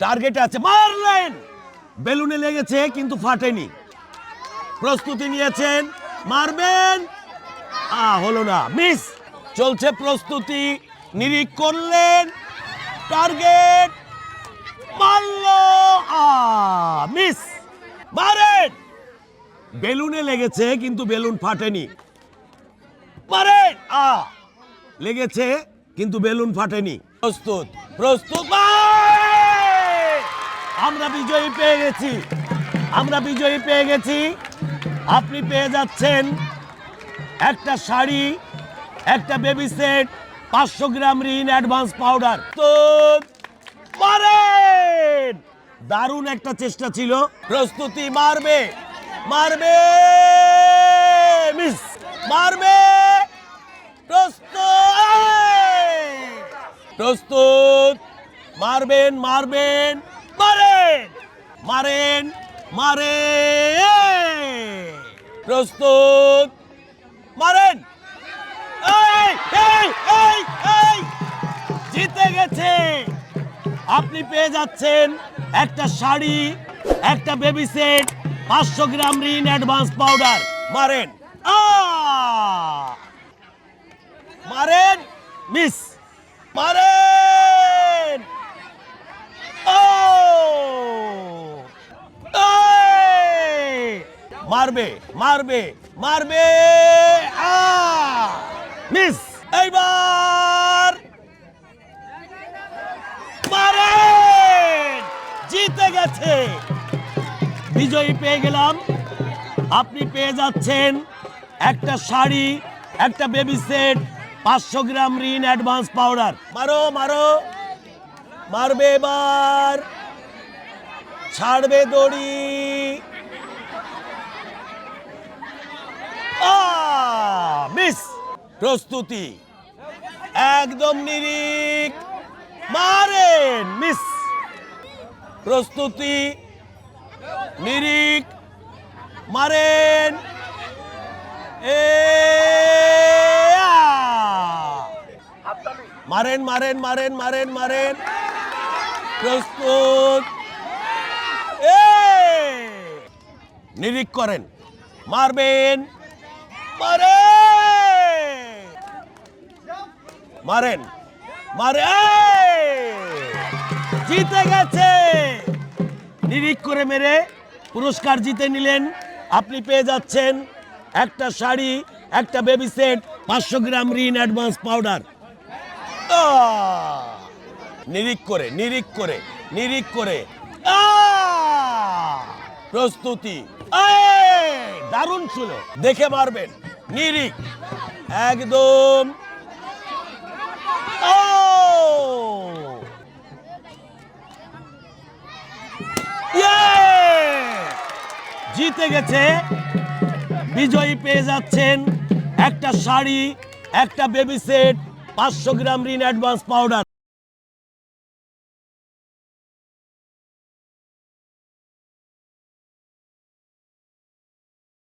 টার্গেটে আছে, মারলেন, বেলুনে লেগেছে কিন্তু ফাটেনি। প্রস্তুতি নিয়েছেন, মারবেন, হলো না, মিস। চলছে প্রস্তুতি, নিরিখ করলেন, টার্গেট, মারল, মিস। মারেন, বেলুনে লেগেছে কিন্তু বেলুন ফাটেনি। মারেন, লেগেছে কিন্তু বেলুন ফাটেনি। প্রস্তুত, প্রস্তুত, আমরা বিজয়ী পেয়ে গেছি, আমরা বিজয়ী পেয়ে গেছি। আপনি পেয়ে যাচ্ছেন একটা শাড়ি, একটা বেবি সেট, 500 গ্রাম রিন অ্যাডভান্স পাউডার। তো মারেন, দারুণ একটা চেষ্টা ছিল। প্রস্তুতি, মারবে, মারবে, মিস, মারবে, প্রস্তুত, প্রস্তুত, মারবেন, মারবেন, মারেন, মারেন, মারেন, প্রস্তুত, মারেন, জিতে গেছে। আপনি পেয়ে যাচ্ছেন একটা শাড়ি, একটা বেবি সেট, 500 গ্রাম রিন অ্যাডভান্স পাউডার। মারেন, মারেন, মিস, মারেন, মারবে, মারবে, মারবে, মিস। এইবার মারেন, জিতে গেছে। বিজয়ী পেয়ে গেলাম। আপনি পেয়ে যাচ্ছেন একটা শাড়ি, একটা বেবি সেট, 500 গ্রাম রিন অ্যাডভান্স পাউডার। মারো, মারো, মারবে, এবার ছাড়বে দড়ি, মিস। প্রস্তুতি, একদম নিরিখ, মারেন, মিস। প্রস্তুতি, নিরিখ, মারেন, মারেন, মারেন, মারেন, মারেন, মারেন, প্রস্তুত, নিরিখ করেন, মারবেন, মারেন, মারেন, মারে, জিতে গেছে। নিরিখ করে মেরে পুরস্কার জিতে নিলেন। আপনি পেয়ে যাচ্ছেন একটা শাড়ি, একটা বেবি সেট, 500 গ্রাম রিন অ্যাডভান্স পাউডার। নিরিখ করে, নিরিখ করে, নিরিখ করে, প্রস্তুতি, দারুণ ছিল, দেখে মারবেন, নিরিখ, একদম, জিতে গেছে। বিজয়ী পেয়ে যাচ্ছেন একটা শাড়ি, একটা বেবি সেট, 500 গ্রাম রিন অ্যাডভান্স পাউডার।